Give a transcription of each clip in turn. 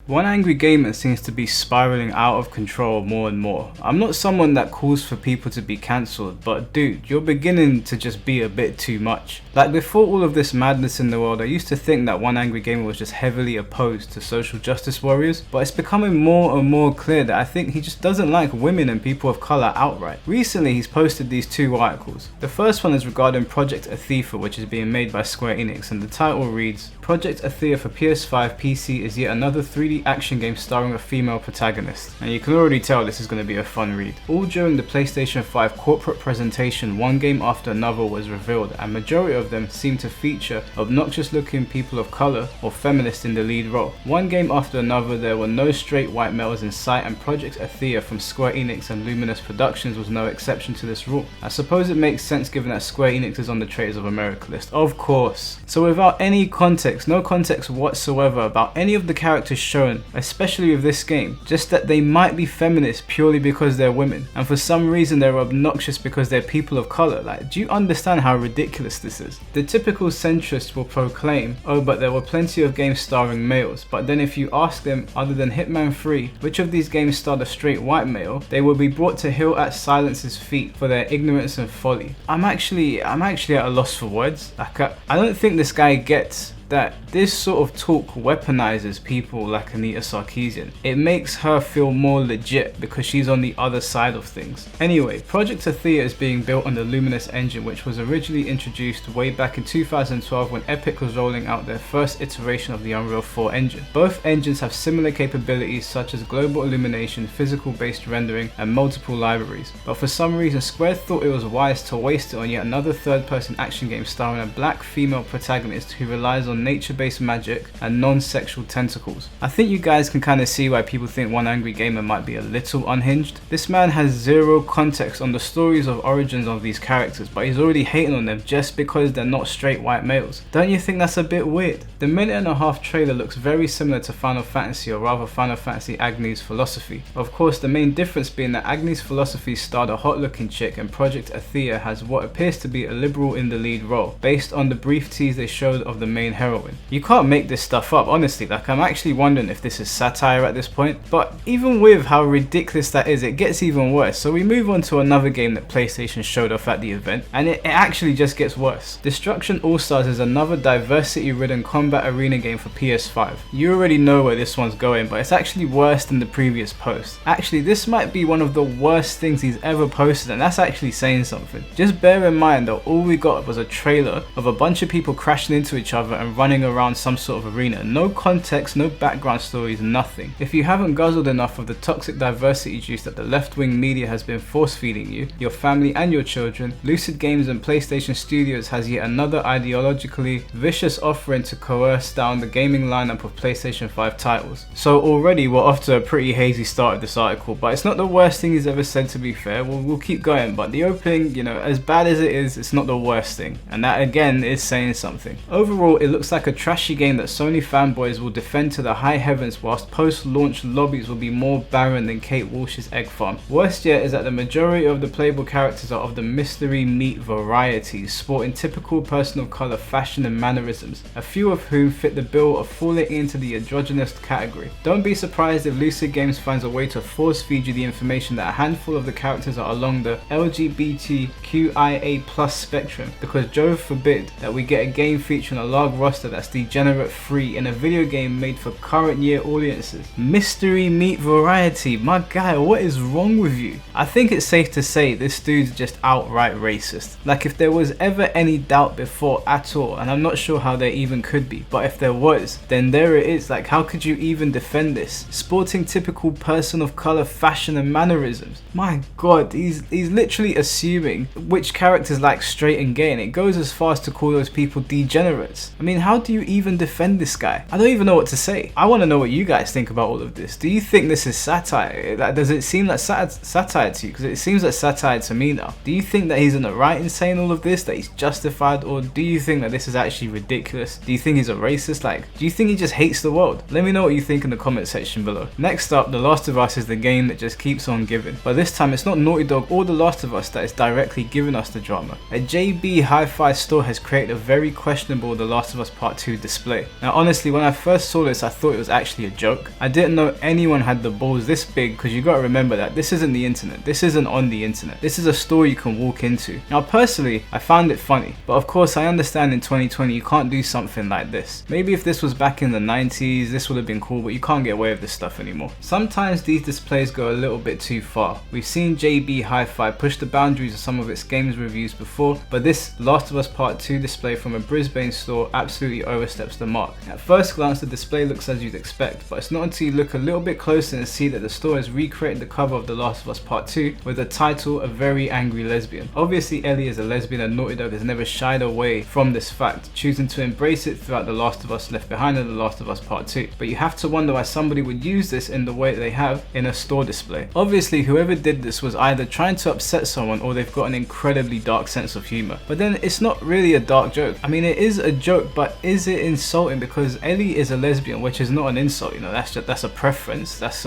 One Angry Gamer seems to be spiraling out of control more and more. I'm not someone that calls for people to be cancelled, but dude, you're beginning to just be a bit too much. Like before all of this madness in the world, I used to think that One Angry Gamer was just heavily opposed to social justice warriors, but it's becoming more and more clear that I think he just doesn't like women and people of colour outright. Recently he's posted these two articles. The first one is regarding Project Athia, which is being made by Square Enix, and the title reads, Project Athia for PS5 PC is yet another 3D action game starring a female protagonist. And you can already tell this is going to be a fun read. All during the PlayStation 5 corporate presentation, one game after another was revealed, and majority of them seem to feature obnoxious looking people of colour or feminists in the lead role. One game after another there were no straight white males in sight, and Project Athia from Square Enix and Luminous Productions was no exception to this rule. I suppose it makes sense given that Square Enix is on the Traitors of America list, of course. So without any context, no context whatsoever about any of the characters shown, especially with this game, just that they might be feminists purely because they're women, and for some reason they're obnoxious because they're people of colour. Like, do you understand how ridiculous this is? The typical centrist will proclaim, oh but there were plenty of games starring males, but then if you ask them, other than Hitman 3, which of these games starred a straight white male, they will be brought to heel at Silence's feet for their ignorance and folly. I'm actually at a loss for words. Like, I don't think this guy gets that this sort of talk weaponizes people like Anita Sarkeesian. It makes her feel more legit because she's on the other side of things. Anyway, Project Athia is being built on the Luminous engine, which was originally introduced way back in 2012 when Epic was rolling out their first iteration of the Unreal 4 engine. Both engines have similar capabilities such as global illumination, physical based rendering, and multiple libraries, but for some reason Square thought it was wise to waste it on yet another third-person action game starring a black female protagonist who relies on nature-based magic and non-sexual tentacles. I think you guys can kind of see why people think One Angry Gamer might be a little unhinged. This man has zero context on the stories of origins of these characters, but he's already hating on them just because they're not straight white males. Don't you think that's a bit weird? The minute-and-a-half trailer looks very similar to Final Fantasy, or rather Final Fantasy Agni's Philosophy. Of course, the main difference being that Agni's Philosophy starred a hot-looking chick and Project Athia has what appears to be a liberal in the lead role, based on the brief tease they showed of the main heroine. You can't make this stuff up, honestly. Like, I'm actually wondering if this is satire at this point, but even with how ridiculous that is, it gets even worse. So we move on to another game that PlayStation showed off at the event, and it actually just gets worse. Destruction All-Stars is another diversity-ridden combat arena game for PS5. You already know where this one's going, but it's actually worse than the previous post. Actually, this might be one of the worst things he's ever posted, and that's actually saying something. Just bear in mind that all we got was a trailer of a bunch of people crashing into each other and running around some sort of arena. No context, no background stories, nothing. If you haven't guzzled enough of the toxic diversity juice that the left-wing media has been force-feeding you, your family and your children, Lucid Games and PlayStation Studios has yet another ideologically vicious offering to coerce down the gaming lineup of PlayStation 5 titles. So already we're off to a pretty hazy start of this article, but it's not the worst thing he's ever said, to be fair. We'll keep going, but the opening, you know, as bad as it is, it's not the worst thing, and that again is saying something. Overall, it looks like a trashy game that Sony fanboys will defend to the high heavens, whilst post-launch lobbies will be more barren than Kate Walsh's egg farm. Worst yet is that the majority of the playable characters are of the mystery meat varieties, sporting typical person of colour fashion and mannerisms, a few of whom fit the bill of falling into the androgynous category. Don't be surprised if Lucid Games finds a way to force feed you the information that a handful of the characters are along the LGBTQIA+ spectrum, because Jove forbid that we get a game featuring a large roster that's degenerate free in a video game made for current year audiences. Mystery meat variety, my guy, what is wrong with you? I think it's safe to say this dude's just outright racist. Like, if there was ever any doubt before at all, and I'm not sure how there even could be, but if there was, then there it is. Like, how could you even defend this? Sporting typical person of colour fashion and mannerisms. My god, he's literally assuming which characters like straight and gay, and it goes as far as to call those people degenerates. I mean, how do you even defend this guy? I don't even know what to say. I want to know what you guys think about all of this. Do you think this is satire? Does it seem like satire to you? Because it seems like satire to me now. Do you think that he's in the right in saying all of this, that he's justified, or do you think that this is actually ridiculous? Do you think he's a racist? Like, do you think he just hates the world? Let me know what you think in the comment section below. Next up, The Last of Us is the game that just keeps on giving, but this time it's not Naughty Dog or The Last of Us that is directly giving us the drama. A JB Hi-Fi store has created a very questionable The Last of Us Us Part 2 display. Now honestly, when I first saw this, I thought it was actually a joke. I didn't know anyone had the balls this big, because you gotta remember that this isn't the internet. This isn't on the internet. This is a store you can walk into. Now personally, I found it funny, but of course I understand in 2020 you can't do something like this. Maybe if this was back in the 90s, this would have been cool, but you can't get away with this stuff anymore. Sometimes these displays go a little bit too far. We've seen JB Hi-Fi push the boundaries of some of its games reviews before, but this Last of Us Part 2 display from a Brisbane store absolutely oversteps the mark. At first glance the display looks as you'd expect, but it's not until you look a little bit closer and see that the store has recreated the cover of The Last of Us Part 2 with the title A Very Angry Lesbian. Obviously Ellie is a lesbian and Naughty Dog has never shied away from this fact, choosing to embrace it throughout The Last of Us Left Behind and The Last of Us Part 2. But you have to wonder why somebody would use this in the way they have in a store display. Obviously whoever did this was either trying to upset someone or they've got an incredibly dark sense of humor. But then it's not really a dark joke. I mean, it is a joke, but is it insulting? Because Ellie is a lesbian, which is not an insult, you know, that's a preference. That's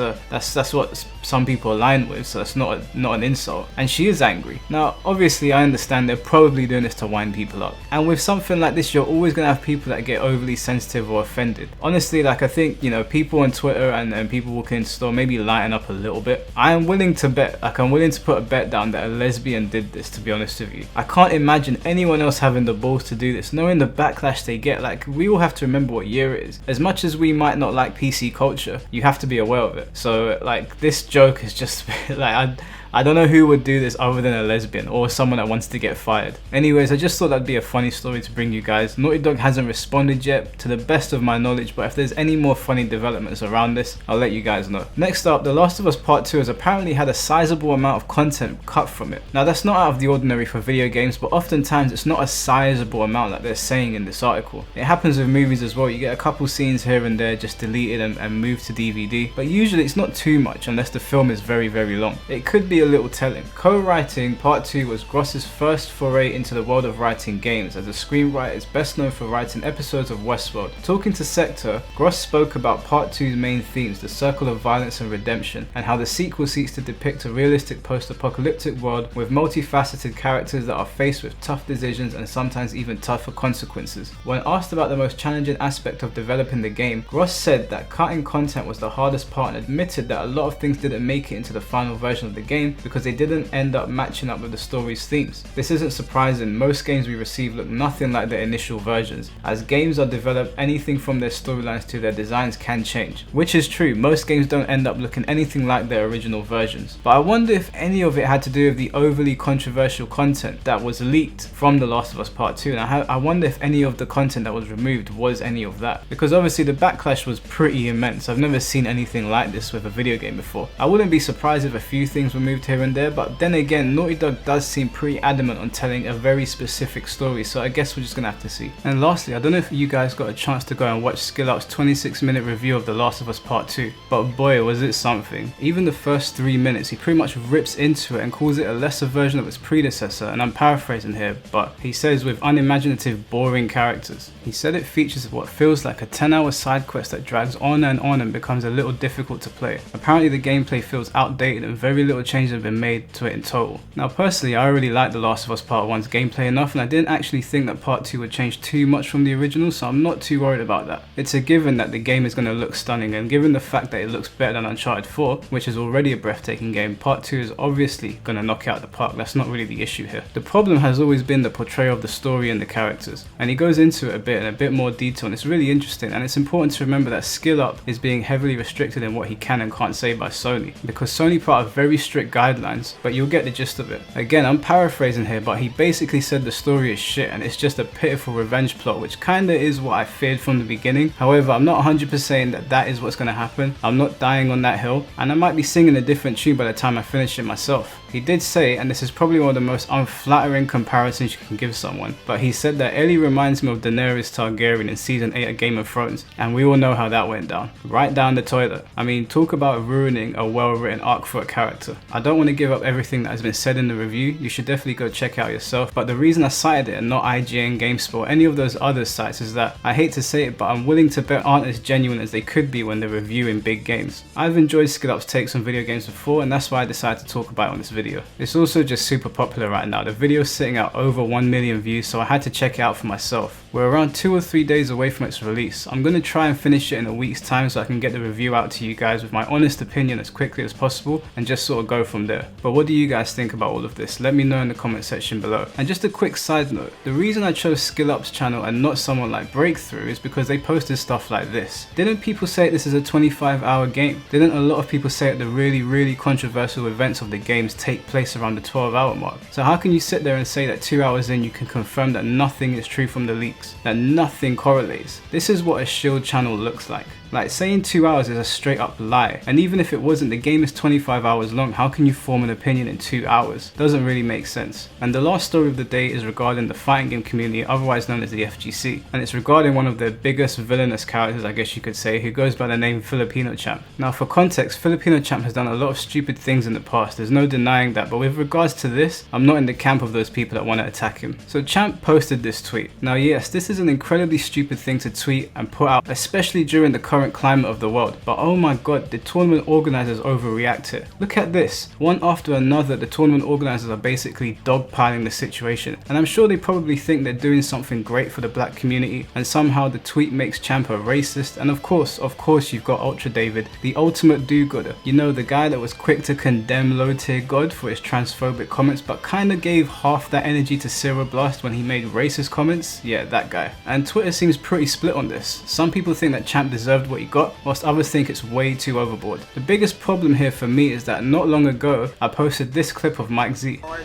what some people align with, so that's not an insult. And she is angry. Now obviously I understand they're probably doing this to wind people up, and with something like this you're always gonna have people that get overly sensitive or offended. Honestly, like I think, you know, people on Twitter and people walking into the store maybe lighten up a little bit. I am willing to bet, like I'm willing to put a bet down that a lesbian did this, to be honest with you. I can't imagine anyone else having the balls to do this, knowing the backlash they get. Like, we all have to remember what year it is. As much as we might not like PC culture, you have to be aware of it. So like, this joke is just like, I don't know who would do this other than a lesbian or someone that wants to get fired. Anyways, I just thought that'd be a funny story to bring you guys. Naughty Dog hasn't responded yet to the best of my knowledge, but if there's any more funny developments around this, I'll let you guys know. Next up, The Last of Us Part 2 has apparently had a sizable amount of content cut from it. Now that's not out of the ordinary for video games, but oftentimes it's not a sizable amount like they're saying in this article. It happens with movies as well. You get a couple scenes here and there just deleted and moved to DVD, but usually it's not too much unless the film is very long. It could be a little telling. Co-writing Part 2 was Gross's first foray into the world of writing games, as a screenwriter is best known for writing episodes of Westworld. Talking to Sector, Gross spoke about Part 2's main themes, the circle of violence and redemption, and how the sequel seeks to depict a realistic post-apocalyptic world with multifaceted characters that are faced with tough decisions and sometimes even tougher consequences. When asked about the most challenging aspect of developing the game, Gross said that cutting content was the hardest part and admitted that a lot of things didn't make it into the final version of the game because they didn't end up matching up with the story's themes. This isn't surprising. Most games we receive look nothing like their initial versions. As games are developed, anything from their storylines to their designs can change. Which is true, most games don't end up looking anything like their original versions. But I wonder if any of it had to do with the overly controversial content that was leaked from The Last of Us Part 2, and I wonder if any of the content that was removed was any of that. Because obviously the backlash was pretty immense. I've never seen anything like this with a video game before. I wouldn't be surprised if a few things were moved here and there, but then again, Naughty Dog does seem pretty adamant on telling a very specific story, so I guess we're just gonna have to see. And lastly, I don't know if you guys got a chance to go and watch SkillUp's 26-minute review of The Last of Us Part 2, but boy was it something. Even the first 3 minutes, he pretty much rips into it and calls it a lesser version of its predecessor, and I'm paraphrasing here, but he says with unimaginative, boring characters. He said it features what feels like a 10-hour side quest that drags on and becomes a little difficult to play. Apparently the gameplay feels outdated and very little changes have been made to it in total. Now personally, I already liked The Last of Us Part 1's gameplay enough, and I didn't actually think that Part 2 would change too much from the original, so I'm not too worried about that. It's a given that the game is going to look stunning, and given the fact that it looks better than Uncharted 4, which is already a breathtaking game, Part 2 is obviously going to knock it out of the park. That's not really the issue here. The problem has always been the portrayal of the story and the characters, and he goes into it in a bit more detail, and it's really interesting. And it's important to remember that SkillUp is being heavily restricted in what he can and can't say by Sony, because Sony put out very strict guidelines, but you'll get the gist of it. Again, I'm paraphrasing here, but he basically said the story is shit and it's just a pitiful revenge plot, which kinda is what I feared from the beginning. However, I'm not 100% saying that that is what's gonna happen. I'm not dying on that hill, and I might be singing a different tune by the time I finish it myself. He did say, and this is probably one of the most unflattering comparisons you can give someone, but he said that Ellie reminds me of Daenerys Targaryen in season 8 of Game of Thrones, and we all know how that went down. Right down the toilet. I mean, talk about ruining a well-written arc for a character. I don't want to give up everything that has been said in the review. You should definitely go check it out yourself, but the reason I cited it and not IGN, GameSpot, any of those other sites is that, I hate to say it, but I'm willing to bet aren't as genuine as they could be when they're reviewing big games. I've enjoyed SkillUp's takes on video games before, and that's why I decided to talk about it on this video. video. It's also just super popular right now. The video's sitting at over 1 million views, so I had to check it out for myself. We're around 2 or 3 days away from its release. I'm going to try and finish it in a week's time so I can get the review out to you guys with my honest opinion as quickly as possible and just sort of go from there. But what do you guys think about all of this? Let me know in the comment section below. And just a quick side note, the reason I chose SkillUp's channel and not someone like Breakthrough is because they posted stuff like this. Didn't people say this is a 25-hour game? Didn't a lot of people say that the really controversial events of the games take place around the 12-hour mark? So how can you sit there and say that 2 hours in you can confirm that nothing is true from the leaks, that nothing correlates? This is what a shield channel looks like. Like, saying 2 hours is a straight up lie, and even if it wasn't, the game is 25 hours long. How can you form an opinion in 2 hours? Doesn't really make sense. And the last story of the day is regarding the fighting game community, otherwise known as the FGC, and it's regarding one of their biggest villainous characters, I guess you could say, who goes by the name Filipino Champ. Now for context, Filipino Champ has done a lot of stupid things in the past, there's no denying that, but with regards to this, I'm not in the camp of those people that want to attack him. So Champ posted this tweet. Now yes, this is an incredibly stupid thing to tweet and put out, especially during the current climate of the world, but oh my god, the tournament organizers overreact here. Look at this. One after another, the tournament organizers are basically dogpiling the situation, and I'm sure they probably think they're doing something great for the black community, and somehow the tweet makes Champ a racist. And of course you've got Ultra David, the ultimate do-gooder. You know, the guy that was quick to condemn low tier God for his transphobic comments, but kinda gave half that energy to Cyril Blast when he made racist comments. Yeah, that guy. And Twitter seems pretty split on this. Some people think that Champ deserved what he got, whilst others think it's way too overboard. The biggest problem here for me is that not long ago I posted this clip of Mike Z. Or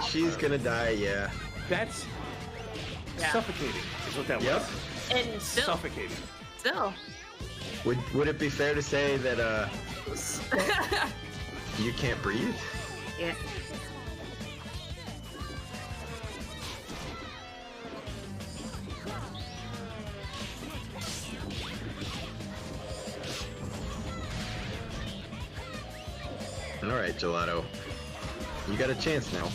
she's gonna die, yeah. That's suffocating, is what that was. And still, Suffocating. still. Would it be fair to say that you can't breathe? Yeah. Alright, Gelato. You got a chance now.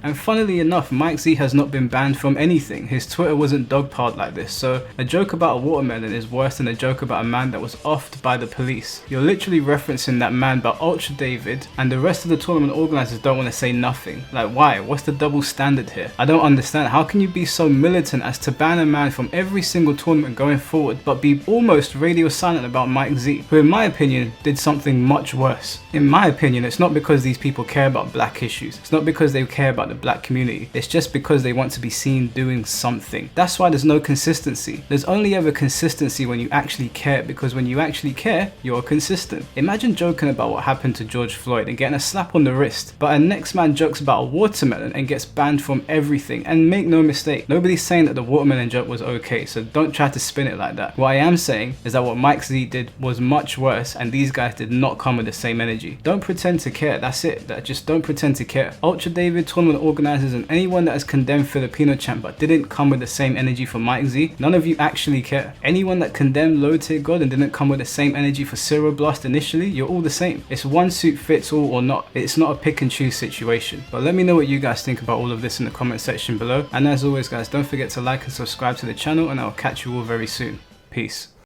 And funnily enough, Mike Z has not been banned from anything. His Twitter wasn't dogpiled like this, so a joke about a watermelon is worse than a joke about a man that was offed by the police. You're literally referencing that man, but Ultra David and the rest of the tournament organizers don't want to say nothing. Like, why? What's the double standard here? I don't understand. How can you be so militant as to ban a man from every single tournament going forward, but be almost radio silent about Mike Z, who in my opinion did something much worse? In my opinion, it's not because these people care about black issues. It's not because they care about the black community. It's just because they want to be seen doing something. That's why there's no consistency. There's only ever consistency when you actually care, because when you actually care, you're consistent. Imagine joking about what happened to George Floyd and getting a slap on the wrist, but a next man jokes about a watermelon and gets banned from everything. And make no mistake, nobody's saying that the watermelon joke was okay, so don't try to spin it like that. What I am saying is that what Mike Z did was much worse, and these guys did not come with the same energy. Don't pretend to care, that's it. Just don't pretend to care. Ultra David, tournament organizers, and anyone that has condemned Filipino Champ but didn't come with the same energy for Mike Z, none of you actually care. Anyone that condemned low tier God and didn't come with the same energy for Cyril Blast initially, you're all the same. It's one suit fits all or not. It's not a pick and choose situation. But let me know what you guys think about all of this in the comment section below, and as always guys, don't forget to like and subscribe to the channel, and I'll catch you all very soon. Peace.